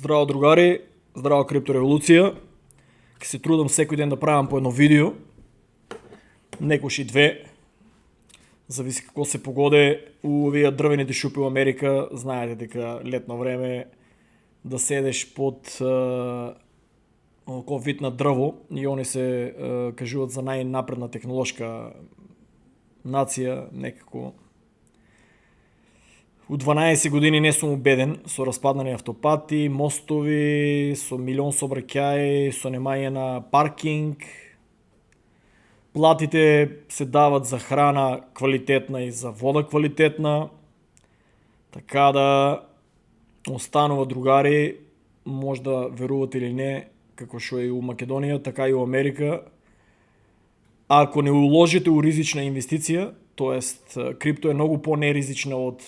Здраво, другари! Здраво, криптореволюция! Ке се трудам секој ден да правам по едно видео. Некош и две. Зависи како се погоде. У овие дрвените шупи у Америка, знаете дека летно време да седеш под око вид на дрво и они се кажуваат за најнапредна технолошка нација, некако. У 12 години не сум убеден, со распаднани автопати, мостови, со милион сообраќаи, со немање на паркинг. Платите се дават за храна квалитетна и за вода квалитетна. Така да останува, другари, може да верувате или не, како што е и у Македонија, така и у Америка. Ако не уложите у ризична инвестиција, тоест крипто е многу по-неризична од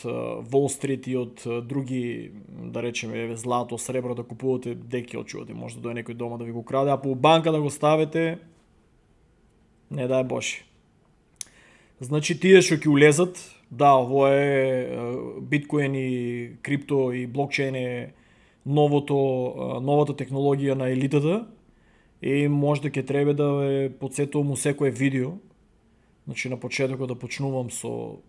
Wall Street и од други, да речеме, злато, сребро да купувате, деки очувате, може да дојде некој дома да ви го краде, а по банка да го ставите, не дај Боже. Значи тие што ќе улезат, да, ово е биткоин и крипто и блокчейн е новата технологија на елитата и може да ќе треба да ве подсетувам у секое видео. Значи на почетокот да почнувам со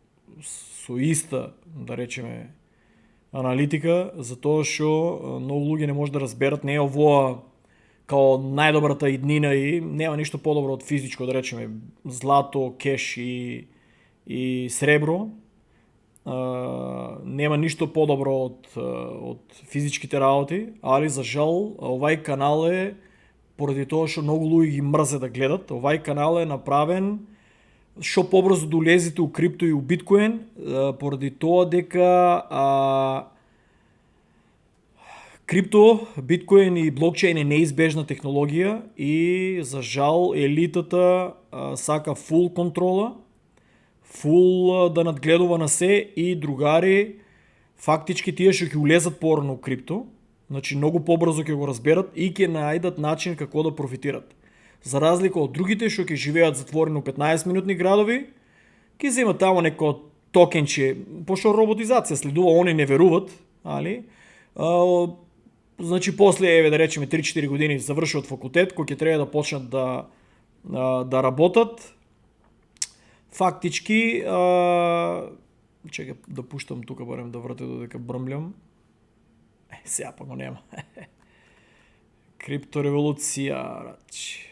иста, да речеме, аналитика, затоа што многу луѓе не може да разберат, не е овоа као најдобрата иднина и нема ништо подобро од физичко, да речеме, злато, кеш и сребро. Нема ништо подобро од физичките работи, али за жал овај канал е, поради тоа што многу луѓе ги мрзе да гледат, овај канал е направен што побрзо да улезете у крипто и у биткоин, поради тоа дека крипто, биткоин и блокчейн е неизбежна технологија и за жал елитата сака фул контрола, фул да надгледува на се и, другари, фактички тие што ќе улезат порано у крипто, значи многу побрзо ќе го разберат и ќе најдат начин како да профитират. За разлика од другите што ќе живеат затворено 15-минутни градови, ќе земат тамо неко токенче, пошто роботизација следува, они не веруват, али? Значи после, да речеме, 3-4 години завршуват факултет, кој ќе треба да почнат да работат, фактички, чекай да пуштам тука барем да врте додека брмлям. Сега па го нема. Криптореволуција, рачи.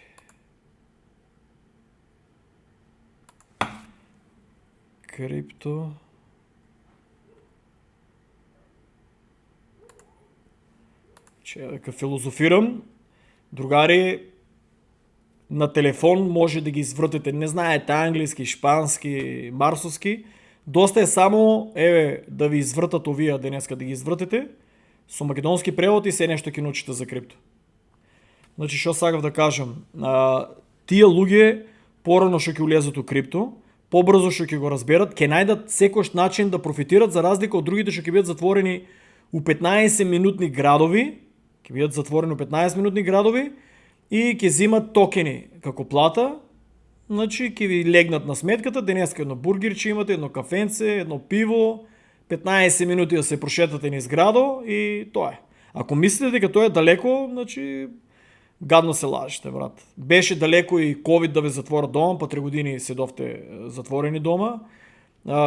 Крипто. Дека филозофирам, другари, на телефон може да ги извртите, не знаете англиски, шпански, марсовски, доста е само да ви извртат овие денеска да ги извртите, со македонски превод и се нешто ќе научите за крипто. Значи што сакав да кажам, тие луѓе порано што ќе улезат у крипто, побрзо што ќе го разберат, ќе најдат секој начин да профитират, за разлика од другите што ќе бидат затворени у 15-минутни градови, и ќе земат токени како плата, значи ќе ви легнат на сметката, денеска едно бургерче имате, едно кафенце, едно пиво, 15 минути да се прошетате низ градо и тоа е. Ако мислите дека тоа е далеко, значи гадно се лажете, брат. Беше далеко и ковид да ве затворат дома, па 3 години седовте затворени дома.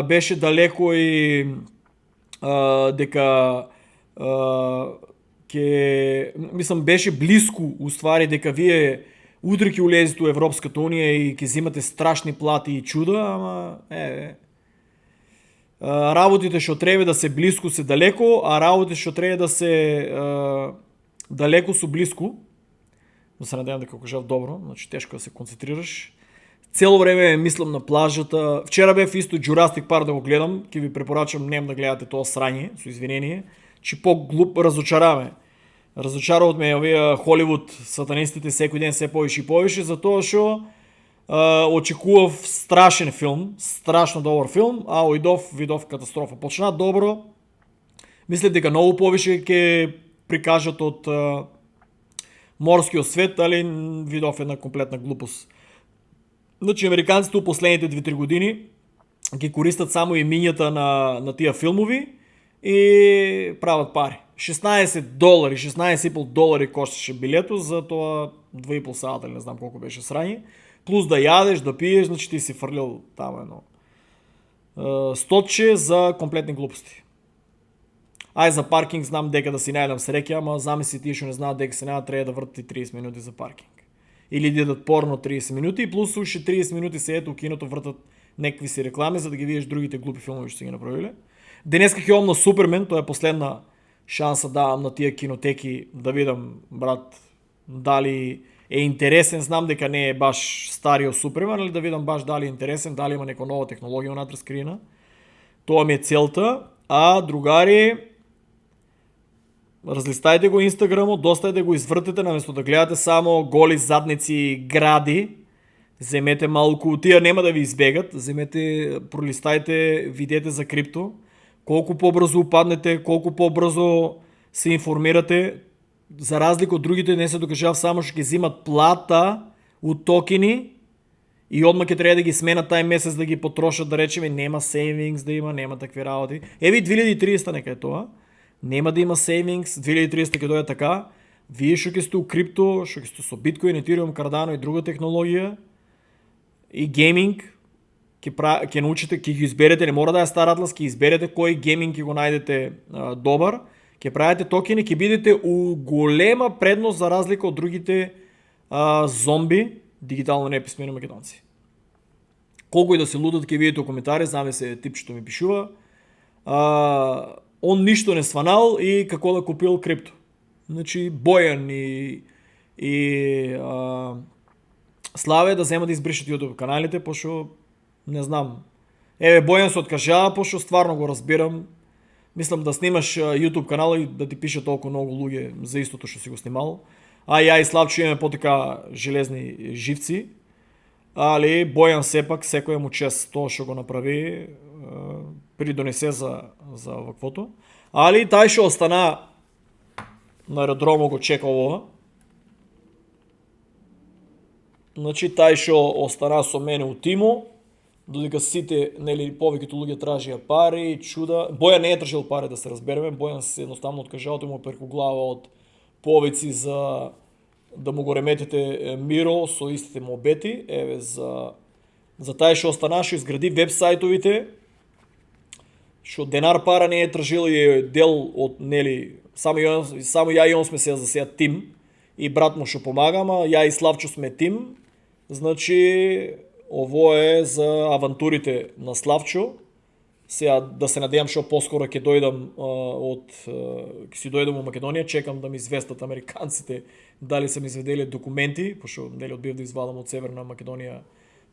Беше далеко и дека беше близко уствари дека вие утре ќе улезете у Европската унија и ќе земате страшни плати и чуда, ама работите што треба да се близко се далеко, а работите што треба да се далеко со близко. Да се надевам дека кажав добро, значи тешко да се концентрираш. Цело време мислам на плажата. Вчера бев исто Jurassic Park да го гледам, ќе ви препорачам нем да гледате тоа срање, со извинение, че по-глуп разочароват ме овие Холивуд сатанистите секој ден се повише и повише, затоа што очекував страшен филм, страшно добар филм, а видов катастрофа. Почна добро, мислев дека многу повише ќе прикажат од морскиот свет, али видов една комплетна глупост. Значи, американците у последните 2-3 години ги користат само имињата на тие филмови и прават пари. $16, $16,5 кошташе билето за това 2,5 сата, или не знам колко беше срани. Плюс да ядеш, да пиеш, значи ти си фърлил там едно стотче за комплетни глупости. Ай, за паркинг знам дека да си најдам среќа, ама замисли ти што не знаат дека се няма, трябва да врати 30 минути за паркинг. Или да дадат порно 30 минути и плюс уши 30 минути се ето киното вртат некакви си реклами, за да ги видиш другите глупи филмови што си ги направили. Денеска ќе на Супермен, тоа е последна шанса давам на тия кинотеки да видам, брат, дали е интересен, знам дека не е баш старио Супермен, али да видам баш дали е интересен, дали има нека нова технологија внатре скрина. Тоа ми е целта. А другари, разлистајте го Инстаграмот, доста е да го извртите, наместо да гледате само голи задници и гради. Земете малку, тия нема да ви избегат, земете, пролистајте, видете за крипто. Колку по-брзо упаднете, колку по-брзо се информирате, за разлика од другите не се докажав само што ќе зимат плата од токени и одма ќе треба да ги сменат тај месец да ги потрошат, да речеме, нема сейвингс да има, нема такви работи. Еви 2030 нека е тоа. Нема да има сейвингс, 2030 ќе дојде така. Вие што ќе сте у крипто, што ќе сте со Bitcoin, Ethereum, Cardano и друга технологија и гейминг, ќе научите, ќе ги изберете, не мора да е Star Atlas, ќе изберете кој гейминг ќе го најдете добар, ќе правите токени, ќе бидете у голема предност за разлика од другите зомби, дигитално неписмени македонци. Колку и да се лудат, ќе видите у коментари, знаме се типчето ми пишува. Он ништо не сванал и како да купил крипто. Значи Бојан и Славе да земат да избришат YouTube каналите, пошто не знам. Еве Бојан се откажава, пошто стварно го разбирам. Мислам да снимаш YouTube канал и да ти пише толку многу луѓе за истото што си го снимал. А ја и Славчо имаме потека железни живци. Али Бојан сепак секој му чест тоа што го направи, придонесе за ваквото. Али тај што остана на аеродромот го чека ова. Значи тај што остана со мене у тимо, додека сите, нели, повеќето луѓе тражија пари, чуда. Бојан не е тражил пари, да се разбереме, Бојан се едноставно откажал, тој му преку глава од повици за да му го реметите миро со истите му обети. Еве за тај што остана, што изгради вебсајтовите, што денар пара не е тражил и е дел од, нели, само ја и он сме се за сега тим и брат му што помага, ама ја и Славчо сме тим. Значи ово е за авантурите на Славчо. Сега да се надевам што поскоро ќе дојдам ќе си дојдам во Македонија, чекам да ми известат американците дали се ми изведели документи, пошто нели одбив да извадам од Северна Македонија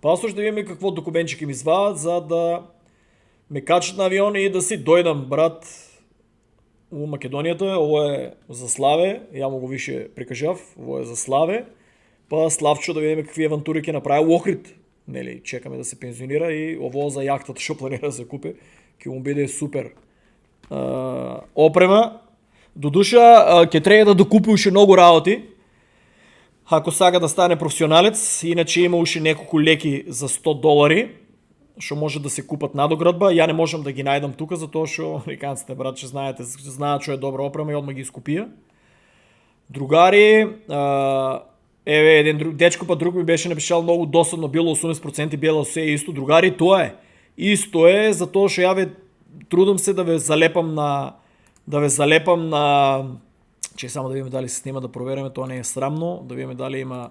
пасош, да видиме какво документче ќе ми извадат за да ме качат на авион и да си дојдам, брат, у Македонијата. Ово е за Славе, ја му го више прикажав, ово е за Славе, па Славчо да видиме какви авантури ќе направи у Охрид. Нели, чекаме да се пензионира и ово за јахтата што планира да се купи, ќе му биде супер опрема. До душа ќе треба да докупи уште многу работи, ако сака да стане професионалец, иначе има уште неколку леки за $100, што може да се купат надоградба. Ја не можам да ги најдам тука, затоа што американците, брат, че знаат што е добра опрема и одма ги искупија. Другари, еве еден дечко па друг ми беше напишал многу досадно, било 80% било се исто. Другари, тоа е. Исто е, затоа што ја трудам се да ве залепам на че само да видиме дали се снима, да провериме, тоа не е срамно, да видиме дали има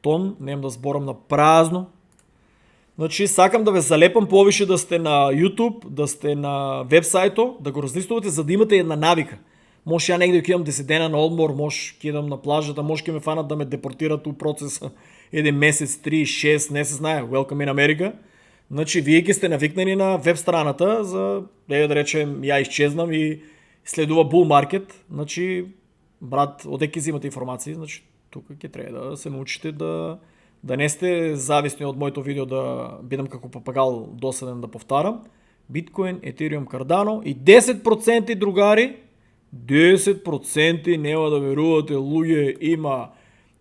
тон, немам да зборам на празно. Значи сакам да ве залепам повише да сте на YouTube, да сте на вебсајто, да го разлистувате за да имате една навика. Може ја негде ќе идам 10 дена на одмор, може ќе идам на плажата, може ќе ме фанат да ме депортират у процеса еден месец, 3, 6, не се знае, welcome in America. Значи вие ќе сте навикнани на веб страната за да речем ја исчезнам и следува bull market. Значи брат, одек ќе взимате информации, значи тука ќе треба да се научите да не сте зависни од моето видео да бидам како папагал досаден да повтарам. Bitcoin, Ethereum, Cardano и 10% другари, 10% нема да верувате, луѓе, има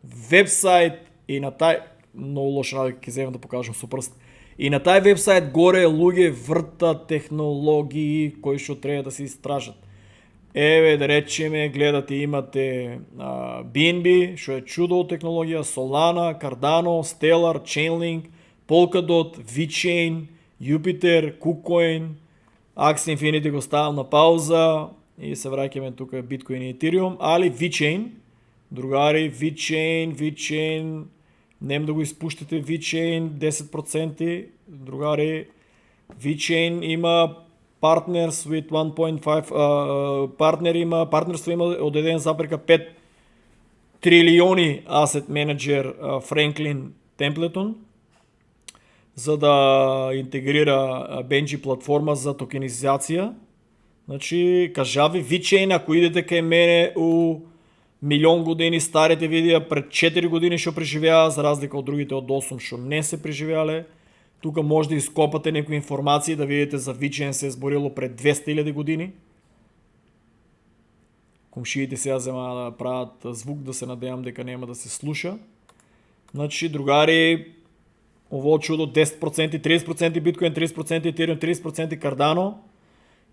вебсайт и на тај многу лош навик ќе земам да покажам со прст. И на тај вебсайт горе луѓе вртат технологии кои што треба да се истражат. да речеме, гледате, имате BNB, што е чудо од технологија, Solana, Cardano, Stellar, Chainlink, Polkadot, VeChain, Jupiter, KuCoin, Axie Infinity го ставам на пауза и се враќаме тука Bitcoin и Ethereum, али VeChain, другари, VeChain, нем да го изпуштите VeChain 10%, другари, VeChain има partners with 1.5 партнерство има од 1,5 трилиони asset manager Franklin Templeton, за да интегрира Benji платформа за токенизација. Значи, кажави VeChain, ако идете кај мене у милион години старите видеа, пред 4 години што преживеа, за разлика од другите од 8 што не се преживеале. Тука може да изкопате некои информации, да видите за VeChain се е зборило пред 200.000 години. Комшиите сега зема да правят звук, да се надејам дека нема да се слуша. Значи, другари, ово чудо 10%, 30% биткоин, 30% Ethereum, 30% Cardano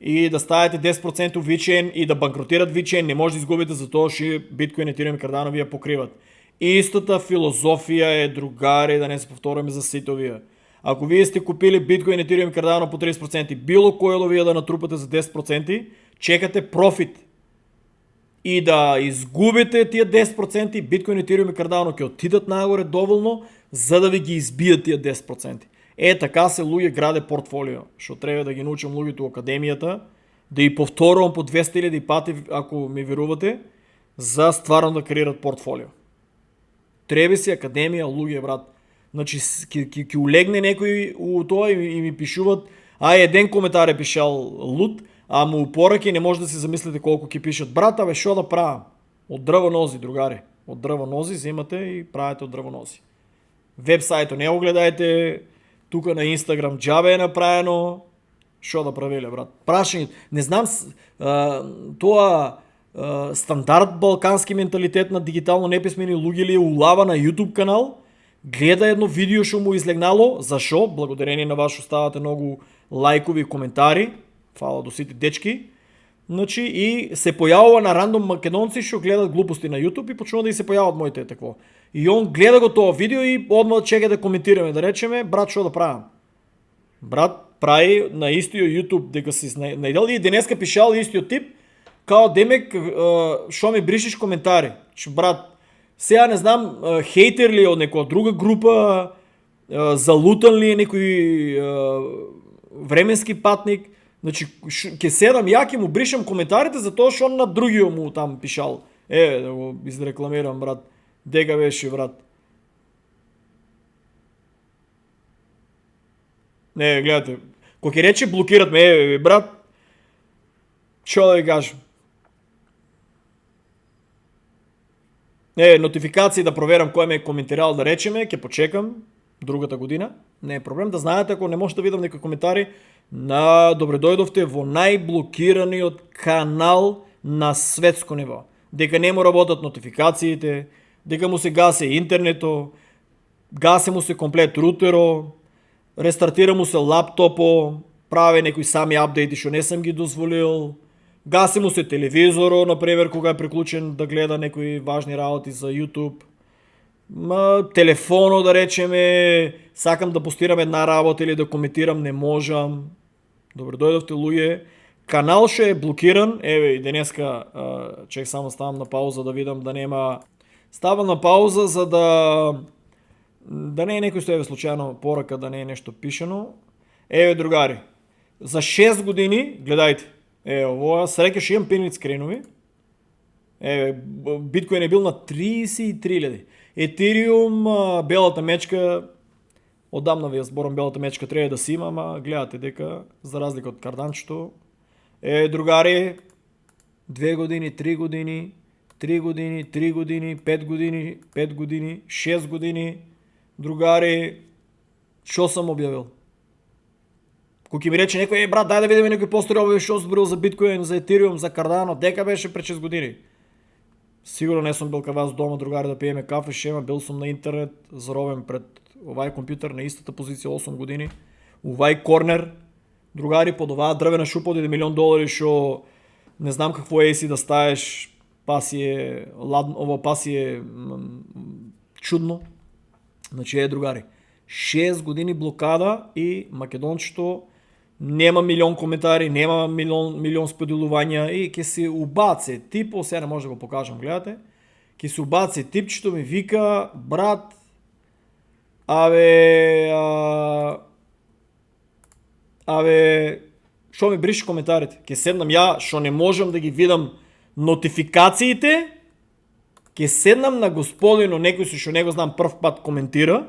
и да ставите 10% VeChain и да банкротират VeChain, не може да изгубите за тоа што биткоин, Ethereum и Cardano ви ја покриват. Истата филозофија е, другари, да не се повтораме за сите овие. Ако вие сте купили биткоин, Ethereum и Cardano по 30%, било кој од овие да натрупате за 10%, чекате профит. И да изгубите тие 10%, биткоин, Ethereum и Cardano ќе отидат нагоре доволно, за да ви ги избият тие 10%. Така се луѓе граде портфолио, што треба да ги научам луѓето у академијата, да и повторувам по 200.000 пати, ако ми верувате, за стварно да креират портфолио. Треба си академија, луѓе, брат. Значи, ќе улегне некој у тоа и ми пишуват, еден коментар е пишал луд, а му упораки не може да си замислите колку ќе пишат. Брат, шо да правам? Од дрвонози, другари. Од дрвонози земате и правите од дрвонози. Вебсајто не го гледајте, тука на Инстаграм джабе е направено. Шо да правиле, брат? Прашање, не знам, тоа стандард балкански менталитет на дигитално неписмени луѓе ли улава на YouTube канал, гледа едно видео што му излегнало, зашо? Благодарение на вас што ставате многу лајкови и коментари, фала до сите дечки, значи и се појавува на рандом македонци што гледат глупости на YouTube и почнува да и се појават моите такво. И он гледа го тоа видео и одма чека да коментираме, да речеме, брат, што да правам? Брат прави на истиот YouTube дека си најдел и денеска пишал истиот тип, као демек што ми бришиш коментари. Брат, сега не знам, хейтер ли од некоја друга група, залутан ли е некој временски патник. Значи, ќе седам ја ќе му бришам коментарите за тоа што он на другиот му там пишал. Да го изрекламирам, брат. Дека беше, брат. Не, гледате. Кој ќе рече блокират ме, брат. Што да ви кажам? Нотификации да проверам кој ме е коментирал, да речеме, ќе почекам другата година. Не е проблем, да знаете, ако не може да видам некои коментари, добре дојдовте во најблокираниот канал на светско ниво. Дека не му работат нотификациите, дека му се гасе интернето, гасе му се комплет рутеро, рестартира му се лаптопо, прави некои сами апдејти што не сам ги дозволил, гаси му се телевизоро, например, кога е приклучен да гледа некои важни работи за YouTube. Телефоно, да речеме, сакам да постирам една работа или да коментирам, не можам. Добре дојдовте, луѓе. Канал што е блокиран, и денеска чек само ставам на пауза да видам да нема. Ставам на пауза за да не е некој стоеве случајно порака, да не е нешто пишано. Другари, за 6 години, гледајте, овоја, среќа што имам пинвит скринови. Биткоин е бил на 33.000. Ethereum, белата мечка, одамна ви ја зборам, белата мечка треба да си има, ама гледате дека, за разлика од карданчето, другари, 2 години, 3 години, 3 години, 3 години, 5 години, 5 години, 6 години, другари, што сам објавил? Кој ми рече некој, брат, дај да видиме некој постори овој што зборил за биткоин, за Ethereum, за Cardano, дека беше пред 6 години. Сигурно не сум бил кај вас дома, другари, да пиеме кафе, шема, бил сум на интернет, заровен пред овај компјутер на истата позиција 8 години, овај корнер, другари, под оваа дрвена шупа од $1 милион што Не знам какво е си да ставиш, па си е чудно. Значи другари, 6 години блокада и Македончето нема милион коментари, нема милион споделувания и ке си убаце тип, сега не може да го покажем, гледате, ке си убаце типчето ми вика, брат, шо ми бриши коментарите? Ке седнам я, шо не можем да ги видам нотификациите, ке седнам на господино, некој шо него знам прв пат коментира,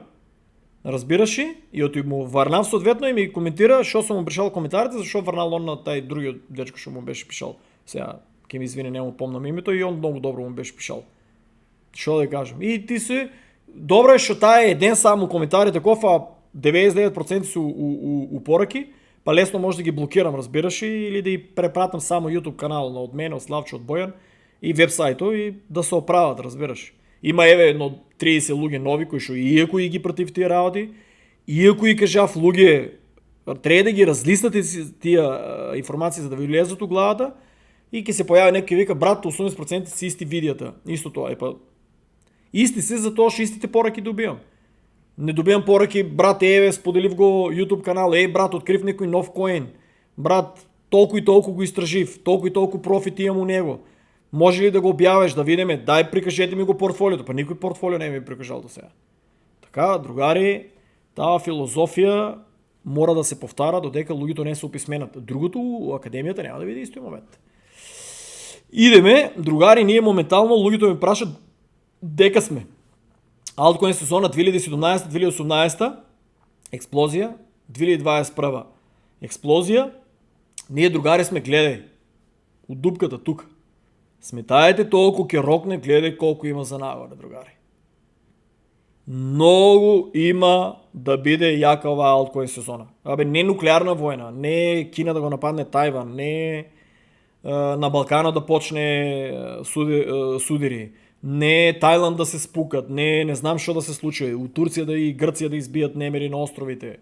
разбираш ли? И оти му върнам съответно и ми коментира, шо съм му пришал коментарите, защо върнал он на taj другиот дечко, шо му беше пишал. Сега, ке ми извини, не му помнам името и он много добро му беше пишал. Шо да кажем? И ти си, добре, шо тая един само коментари таков, а 99% са упоръки, па лесно може да ги блокирам, разбираш ли, или да ги препратам само YouTube канала от мен, от Славчо, от Боян и вебсайто и да се оправят, разбираш. Има едно 30 луѓе нови кои шо иако и ги против тия работи, иако и кажав луѓе, трябва да ги разлистате тия информации за да ви влезат у главата и ке се появи некој вика, брат, 80% си исти видеята. Исто тоа. Исти си, затоа што истите поръки добивам. Не добивам поръки, брат, споделив го YouTube канал, брат, открив некој нов коин, брат, толкова и толкова го изтражив, толкова и толкова профит имам у него. Може ли да го обявиш, да видиме, дай прикажете ми го портфолиото, па никой портфолио не ми е прикажал до сега. Така, другари, тая философия мора да се повтара, додека луѓето не се описменат. Другото, академията няма да види исти момент. Идеме, другари, ние моментално луѓето ми прашат дека сме. Altkоин сезона 2017-2018, експлозия, 2021 експлозия. Ние, другари, сме, гледай, от дупката тук. Сметаете толкова ке рокне, гледай колко има за нагоре, другари. Много има да биде яка ова алткоин сезона. Не нуклеарна война, не Кина да го нападне Тайван, не на Балкана да почне судири, не Тайланд да се спукат, не знам що да се случи, от Турция да и Гърция да избият немери на островите.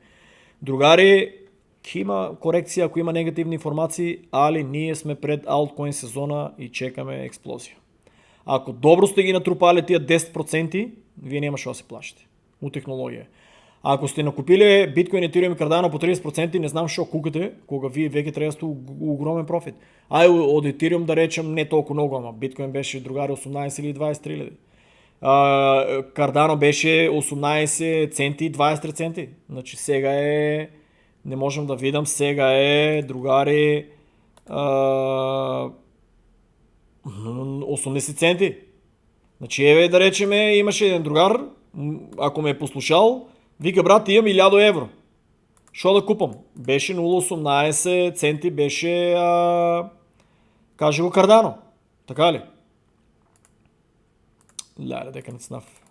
Другари, има корекция, ако има негативни информации, али ние сме пред алткоин сезона и чекаме експлозия. Ако добро сте ги натрупали тия 10%, вие нямаше да се плащате от технология. Ако сте накупили биткоин, етириум и кардано по 30%, не знам що кукате, кога вие веќе трябва да сте огромен профит. От етириум да речем не толкова много, ама биткоин беше, другари, 18 или 23 леви. Кардано беше 18 центи, 23 центи. Значи сега е, не можем да видам, сега е, другари, 80 центи. Значи да речем, имаше един другар, ако ме е послушал, вика, брат, имам 1000 евро. Шо да купам? Беше 0,18 центи, беше, каже го кардано. Така ли? Леле, дека не цнав.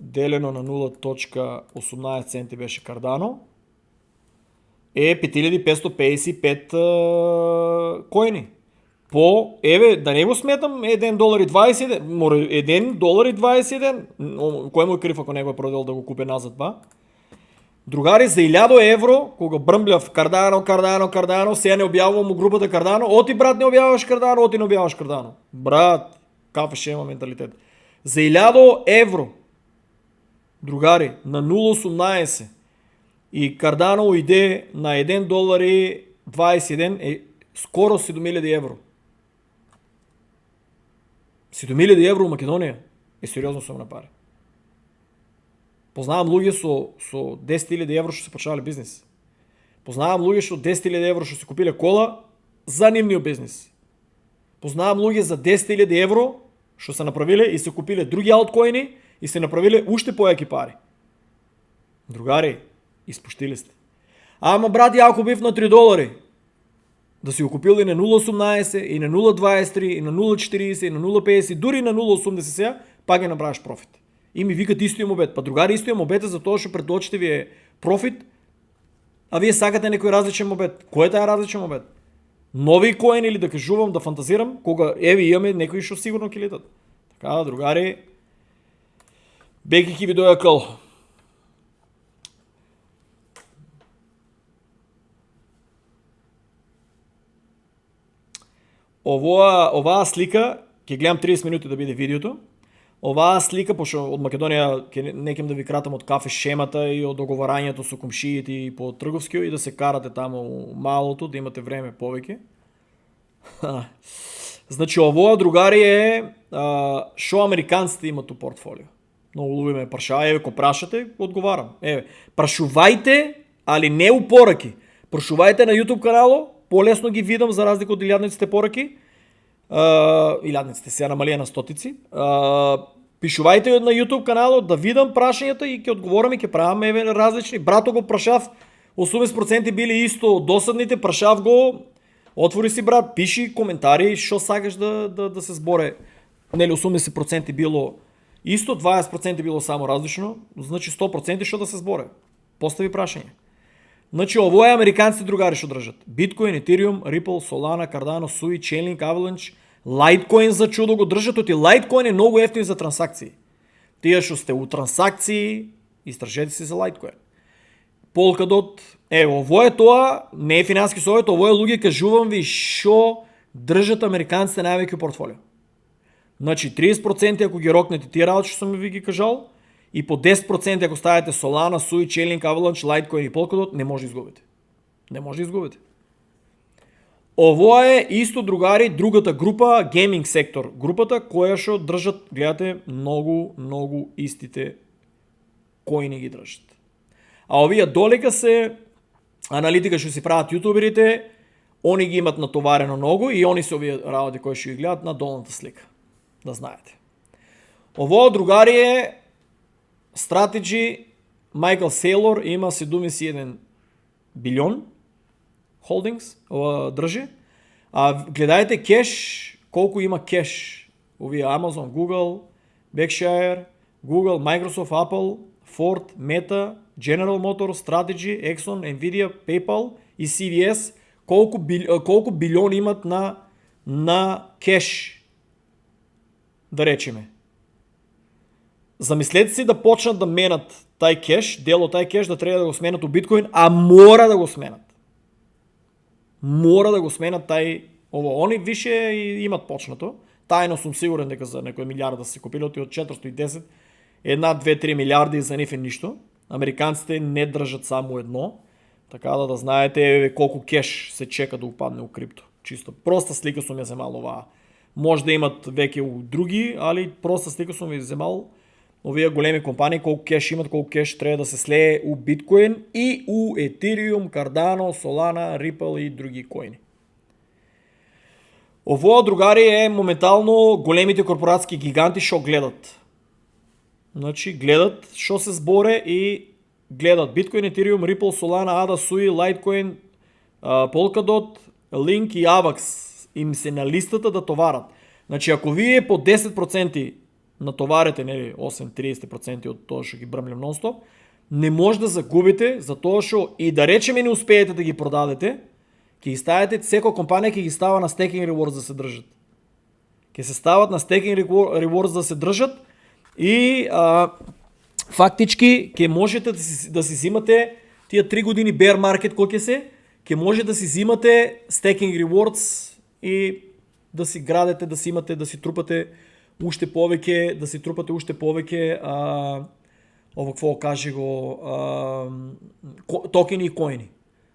Делено на 0,18 центи беше кардано. 5555 коини. Да не го сметам, $1.21. Кой му е крив, ако не го е продал да го купя назад, ба? Другари, за 1000 евро, кога бръмбляв Кардано, сега не обявувам му групата Кардано, оти брат не обявяваш Кардано, Брат, кафе ще има менталитет. За 1000 евро, другари, на 0,18 и Кардано иде на $1.21 скоро 7000 евро. 7000 евро в Македония е сериозно се напари. Познавам луѓе со 10.000 евро што се почнали бизнес. Познавам луѓе што 10.000 евро што се купиле кола за нивниот бизнес. Познавам луѓе за 10.000 евро што се направиле и се купиле други алткоини и се направиле уште појаки пари. Другари, изпуштили сте. Ама брат, ако бив на $3, да си го купил и на 0,18, и на 0,23, и на 0,40, и на 0,50, дури на 0,80 сега, пак ги направиш профит. И ми викат исто им обед. Па другари, исто им обед е за тоа што пред очите ви е профит, а вие сакате некој различен обед. Кој е таа различен обед? Нови коин или да кажувам, да фантазирам, кога имаме некои што сигурно ќе летат. Така, другари, беги ки ви доја кол. Оваа слика, ќе гледам 30 минути да биде видеото. Оваа слика, пошто од Македонија некем да ви кратам од кафе шемата и од договарањето со комшиите и по трговскиот и да се карате таму малото, да имате време повеќе. Значи, овоа другари е шо американците имат у портфолио. Многу луѓе ме прашаат, еве, ко прашате, одговарам. Еве, прашувајте, али не у пораки. Прашувајте на YouTube канало, полесно ги видам за разлика од илјадниците пораки. Илјадниците се намалија на стотици. Пишувајте на YouTube каналот да видам прашањата и ќе одговорам и ќе правам еве различни. Брато го прашав, 80% били исто досадните, прашав го, отвори си брат, пиши коментари што сакаш да се зборе. Нели 80% било исто, 20% било само различно, значи 100% што да се зборе. Постави прашање. Значи, ово е американците другари што држат. Биткоин, Ethereum, Ripple, Solana, Cardano, Sui, Chainlink, Avalanche, Litecoin за чудо го држат, оти Litecoin е многу ефтин за трансакции. Тие што сте у трансакции, истражете си за Litecoin. Polkadot, ово е тоа, не е финански совет, ово е луѓе кажувам ви што држат американците највеќе у портфолио. Значи 30% ако ги рокнете тие работи што сум ви ги кажал, и по 10% ако ставите Solana, Sui, Chainlink, Avalanche, Litecoin и Polkadot, не може да изгубите. Не може да изгубите. Ово е исто другари другата група, гейминг сектор. Групата која што држат, гледате, многу истите коини ги држат. А овие долека се аналитика што си прават јутуберите, они ги имат натоварено многу и они се овие работи кои што ги гледат на долната слика. Да знаете. Ово другари е Strategy, Майкъл Сейлор има 71 билион холдингс, држи. А гледајте кеш, колку има кеш. Овие Amazon, Google, Berkshire, Google, Microsoft, Apple, Ford, Meta, General Motors, Strategy, Exxon, Nvidia, PayPal и CVS. Колку билион имат на кеш, да речеме. Замислете си да почнат да менат тај кеш, дел од тај кеш да треба да го сменат у биткоин, а мора да го сменат. Мора да го сменат тај ово. Они више имат почнато. Тајно сум сигурен дека за некој милиарда се купили од 410, 1-2-3 милиарди за нив е ништо. Американците не држат само едно, така да знаете колку кеш се чека да упадне у крипто. Чисто проста слика сум ја земал оваа. Може да имат веќе у други, али проста слика сум ја земал. Овие големи компании колку кеш имат, колку кеш треба да се слее у биткоин и у Ethereum, Cardano, Solana, Ripple и други коини. Ово другари е моментално големите корпоратски гиганти што гледат. Значи гледат што се зборе и гледат Bitcoin, Ethereum, Ripple, Solana, ADA, Sui, Litecoin, Polkadot, Link и Avax им се на листата да товарат. Значи ако вие по 10% натоварите, нели, 8-30% од тоа што ги брмлем нон-стоп, не може да загубите за тоа што и да речеме не успеете да ги продадете, ќе ги ставите, секоја компанија ќе ги става на staking rewards да се држат. Ќе се стават на staking rewards да се држат и фактички ќе можете да си зимате тие 3 години bear market кој ќе може да си зимате staking rewards и да си градете, да си имате, да си трупате уште повеќе, ово какво каже го, токени и коини.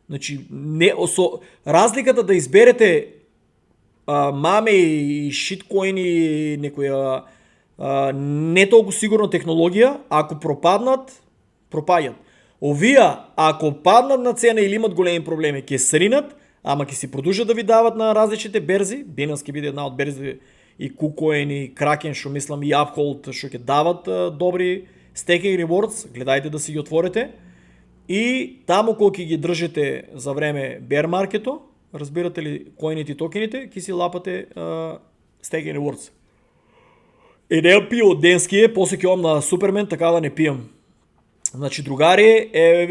Значи, разликата да изберете маме и шиткоини, некоја не толку сигурна технологија, ако пропаднат, пропаѓат. Овие, ако паднат на цена или имат големи проблеми, ќе сринат, ама ќе си продолжат да ви дават на различните берзи. Binance ќе биде една од берзи, и KuCoin, и Kraken, што мислам, и Uphold, што ќе дават добри staking rewards, гледајте да си ги отворите. И таму кога ќе ги држите за време bear market-о, разбирате ли, коините и токените, ќе си лапате staking rewards. И не пио денски е, после ќе одам на Супермен, така да не пијам. Значи, другари, еве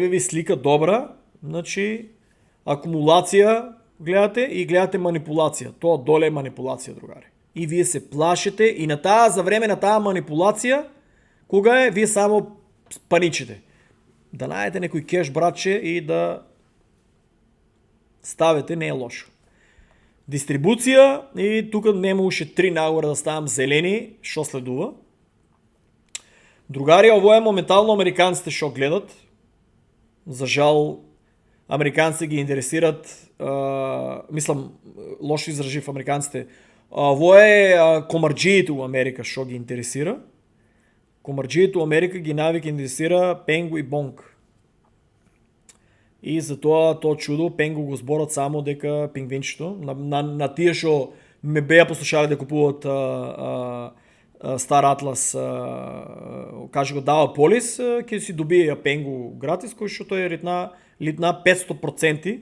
ви слика добра, значи акумулација гледате и гледате манипулација. Тоа доле е манипулација, другари. И вие се плашите и на таа за време на таа манипулација, кога е, вие само паничите. Да најдете некој кеш, братче, и да ставете, не е лошо. Дистрибуция и тук нема уши 3 нагоре да ставам зелени, що следува. Другари, ово е моментално американците шо гледат. За жал, американците ги интересират, мислам, лошо изражив американците. Ово е комарджиите у Америка, шо ги интересира. Комарджиите у Америка ги навик интересира Пенго и Бонг. И затоа то чудо Пенго го зборат само дека пингвинчето. На тие шо ме беа послушали да купуват Стар Атлас, каже го дава полис, ќе си добие Пенго гратис, кој што тој литна 500%,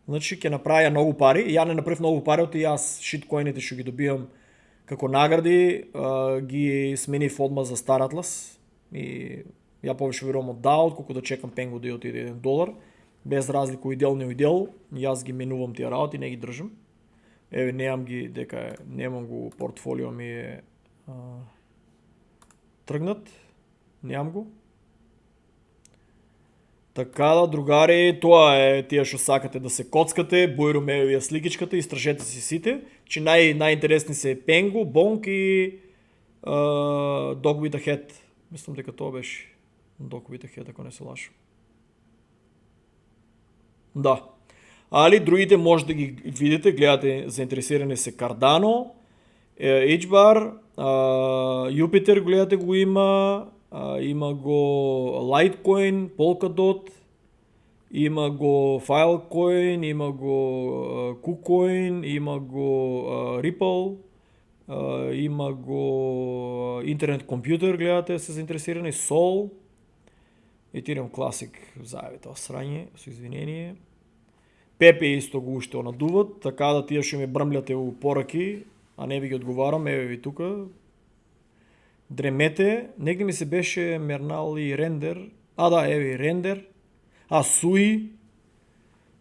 значи ќе направи многу пари. Ја не направив многу пари, оти јас шиткоините што ги добивам како награди, ги сменив одма за Стар Атлас и ја повеќе верувам од DAO, отколку да чекам Пенго да отиде $1. Без разлика удел не удел, јас ги менувам тие работи, не ги држам. Еве, немам ги, дека немам го портфолио ми е тргнат, нямам го. Така да, другари, тоа е тие што сакате да се коцкате, Бојро ме ја сликичката, истражете си сите, че најинтересни се Пенго, Бонг и Dog with a Head. Мислам дека тоа беше Dog with a Head, ако не се лашам. Да. Али другите може да ги видите, гледате, заинтересирани се Cardano, HBAR, Jupiter гледате го има, има го Litecoin, Polkadot, има го Filecoin, има го KuCoin, има го Ripple, има го Internet Computer гледате се заинтересирани, Sol, Ethereum Classic заеби тоа срање, со извинение. Пепе исто го уште надуват, така да тие што ми брмляте у пораки, а не ви ги одговарам, еве ви тука. Дремете, негде ми се беше Мернал и Рендер. Да, еве Рендер. Суи.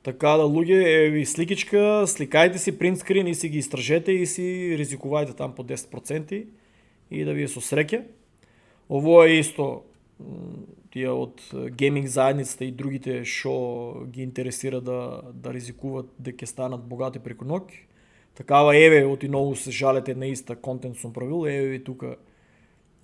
Така да, луѓе, еве ви сликичка, сликајте си принтскрин и си ги истражете и си ризикувајте там по 10% и да ви е со среќа. Ово е исто тие од гейминг заедницата и другите што ги интересира да ризикуват дека ќе станат богати преку ноќ. Такава еве, оти ново се жалете на иста контент сум правил, еве ви тука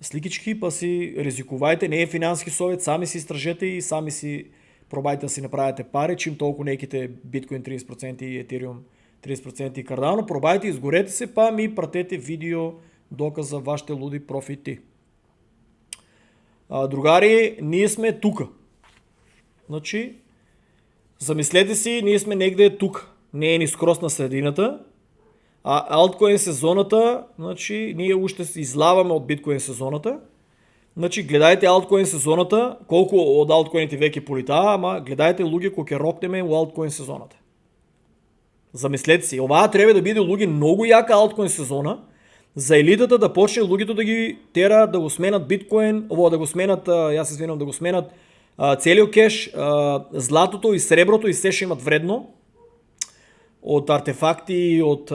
сликички, па си ризикувајте, не е финански совет, сами си истражете и сами си пробајте да си направите пари, чим толку неките биткоин 30% и Ethereum 30% и Cardano, пробајте, изгорете се, па ми пратете видео доказ за вашите луди профити. Другари, ние сме тука. Значи, замислете си, ние сме негде тук. Не е ни скрос на средината. Алткоин сезоната, значи, ние уште излаваме од биткоин сезоната. Значи, гледајте алткоин сезоната, колку од алткоините веќе политаа, ама гледајте луѓе кои ќе рокнеме у алткоин сезоната. Замислете си, оваа треба да биде луѓе многу јака алткоин сезона, за елитата да почне луѓето да ги тера да го сменат биткоин, да го сменат, јас извинувам, да го сменат целиот кеш, златото и среброто и се што имат вредно од артефакти, од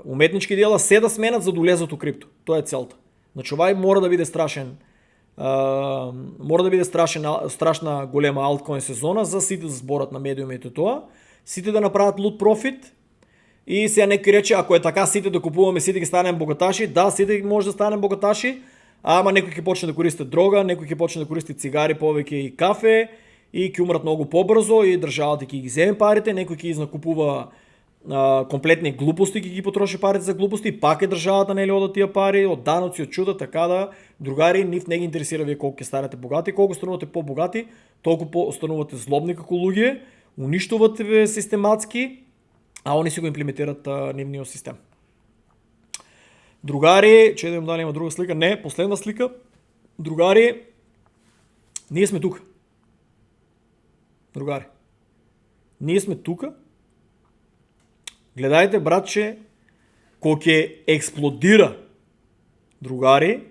уметнички дела, се да сменат за да улезат у крипто. Тоа е целта. Значи овај мора да биде страшна голема алткоин сезона за сите да зборат на медиумите тоа, сите да направат лут профит. И сега некој рече, ако е така сите да купуваме, сите ги станем богаташи, да, сите може да станем богаташи, ама некој ќе почне да користи дрога, некој ќе почне да користи цигари повеќе и кафе и ќе умрат многу побрзо и државата ќе ги земе парите, некој ќе изнакупува комплетни глупости, ќе ги потроши парите за глупости, пак е државата нели одат тие пари, од даноци, од чуда, така да, другари, нив не ги интересира вие колку ќе станете богати, колку станувате побогати, толку станувате злобни како луѓе, уништувате ве систематски, а они си го имплементират нивниот систем. Другари, че да дали има друга слика? Не, последна слика. Другари, ние сме тука. Другари, ние сме тука. Гледајте, братче, кој ќе експлодира, другари,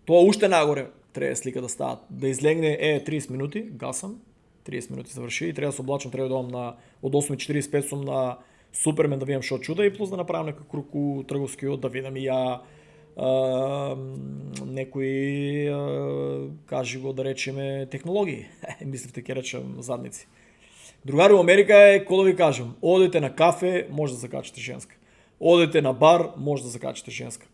тоа уште нагоре треба слика да стават. Да излегне 30 минути, гасам, 30 минути заврши и треба да се облачам, треба да одам од 8:45 сум на Супермен да видам што чуда и плюс да направам некој круг у трговскиот, да видам и ја некои кажи го да речеме технологии. Мисливте ќе речем задници. Другари, у Америка е, какво да ви кажем, одете на кафе, може да закачате женска. Одете на бар, може да закачате женска.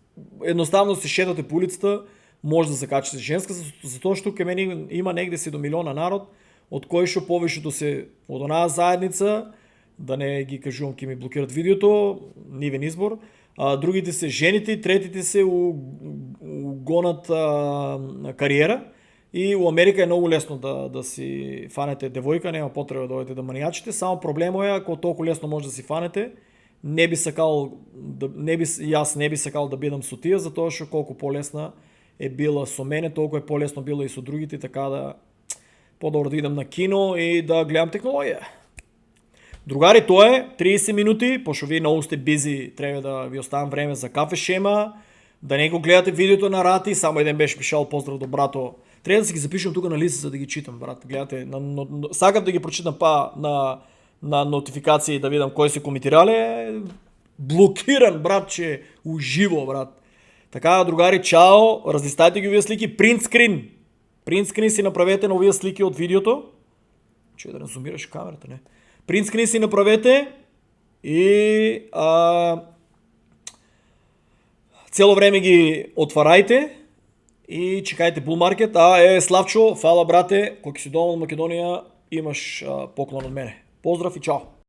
Едноставно се шетате по улицата, може да закачате женска, затоа што ке мене има негде си до милиона народ, од кој што повеќето се од онаа заедница, да не ги кажувам ке ми блокират видеото, нивен избор, другите се жените, третите се гонат кариера. И у Америка е много лесно да си фанете девојка, нема потреба да одите да манијачите, само проблемо е ако толку лесно може да си фанете, не би сакал јас не би сакал да бидам со тие, затоа што колку полесна е била со мене, толку е полесно била и со другите, така да подобро да идам на кино и да гледам технологија. Другари, тоа е 30 минути, пошто вие многу сте бизи, треба да ви оставам време за кафе шема, да не го гледате видеото на Рати, само еден беше пишал поздрав до брато. Треба да си ги запишам тука на листа за да ги читам, брат. Гледате, сакам да ги прочитам на нотификации да видам кои се коментирале. Блокиран, брат, че уживо, брат. Така, другари, чао, разлистайте ги овие слики, принтскрин. Принтскрин си направете на овие слики од видеото. Че да не зумираш камерата, не. Принтскрин си направете и цело време ги отварајте и чекајте Bull Market. Славчо, фала брате, кој си дома од Македонија, имаш поклон од мене. Поздрав и чао!